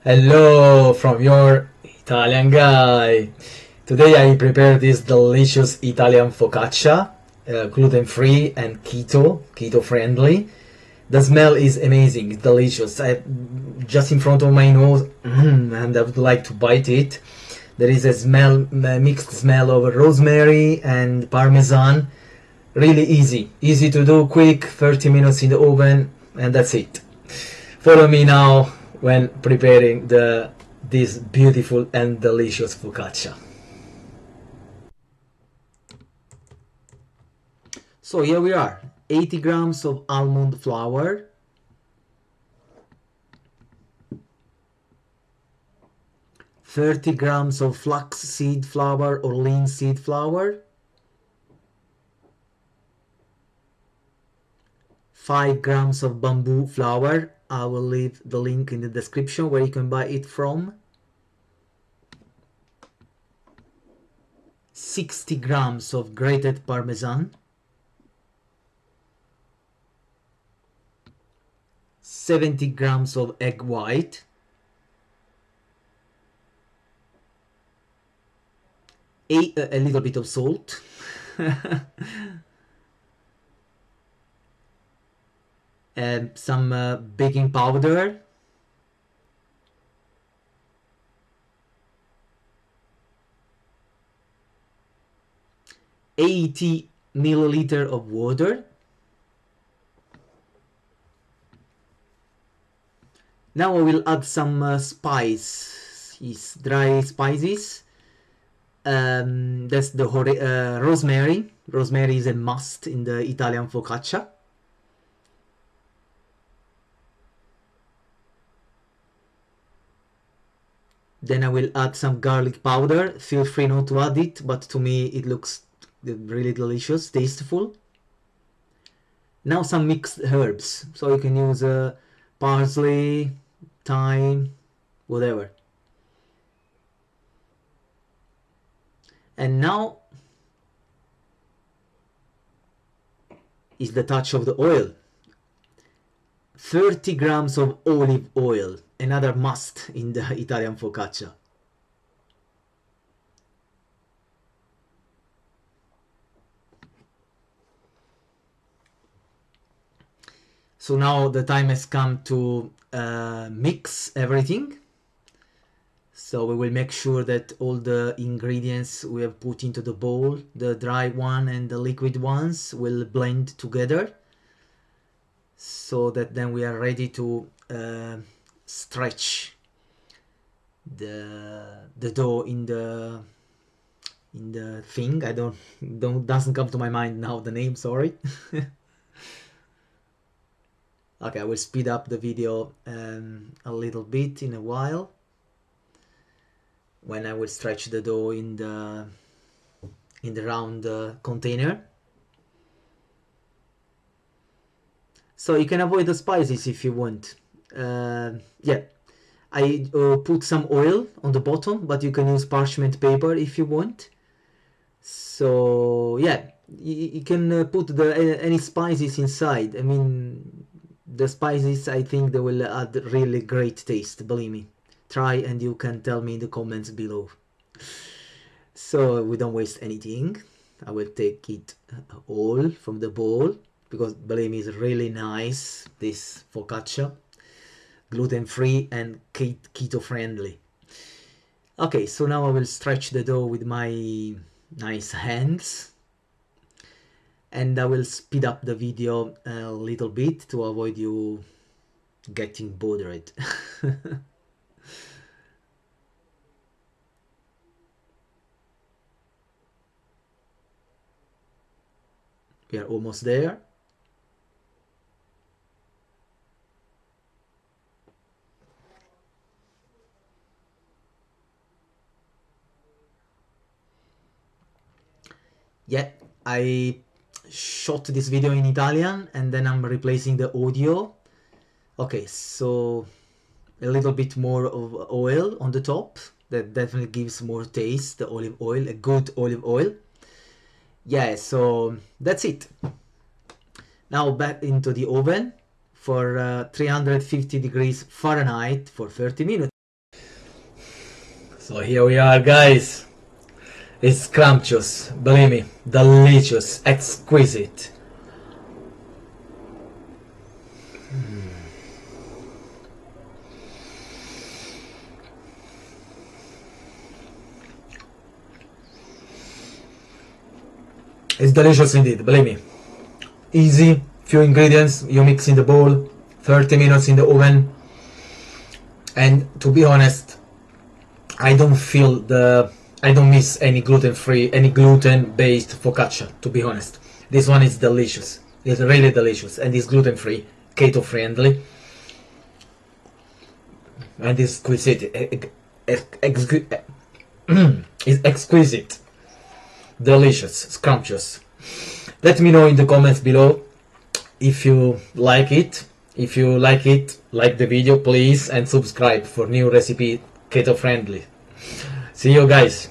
Hello from your Italian guy. Today I prepared this delicious Italian focaccia, gluten-free and keto friendly. The smell is amazing, it's delicious. Just in front of my nose, and I would like to bite it. There is a mixed smell of rosemary and parmesan. Really easy to do, quick, 30 minutes in the oven, and that's it. Follow me now when preparing this beautiful and delicious focaccia. So here we are, 80 grams of almond flour, 30 grams of flaxseed flour or linseed flour, 5 grams of bamboo flour. I will leave the link in the description where you can buy it from. 60 grams of grated parmesan, 70 grams of egg white, a little bit of salt, and some baking powder, $80 milliliter of water. Now I will add some spices, dry spices. That's the rosemary. Rosemary is a must in the Italian focaccia. Then I will add some garlic powder. Feel free not to add it, but to me it looks really delicious, tasteful. Now some mixed herbs. So you can use parsley, thyme, whatever. And now is the touch of the oil. 30 grams of olive oil, another must in the Italian focaccia. So now the time has come to mix everything. So we will make sure that all the ingredients we have put into the bowl, the dry one and the liquid ones, will blend together, so that then we are ready to stretch the dough in the thing. I doesn't come to my mind now the name, sorry. Okay, I will speed up the video a little bit in a while when I will stretch the dough in the round container. So you can avoid the spices if you want. Yeah, I put some oil on the bottom, but you can use parchment paper if you want. So yeah, you can put any spices inside. I mean, the spices, I think they will add really great taste, believe me. Try and you can tell me in the comments below. So we don't waste anything. I will take it all from the bowl, because believe me, it's really nice, this focaccia. Gluten-free and keto friendly. Okay, so now I will stretch the dough with my nice hands, and I will speed up the video a little bit to avoid you getting bothered. We are almost there. Yeah, I shot this video in Italian and then I'm replacing the audio. Okay, so a little bit more of oil on the top. That definitely gives more taste, the olive oil, a good olive oil. Yeah, so that's it. Now back into the oven for 350 degrees Fahrenheit for 30 minutes. So here we are, guys. It's scrumptious, believe me, delicious, exquisite. It's delicious indeed, believe me. Easy, few ingredients, you mix in the bowl, 30 minutes in the oven. And to be honest, I don't miss any gluten-free, any gluten-based focaccia, to be honest. This one is delicious. It's really delicious and it's gluten-free, keto friendly. And it's exquisite. It's exquisite. Delicious, scrumptious. Let me know in the comments below if you like it. If you like it, like the video please, and subscribe for new recipe keto friendly. See you guys.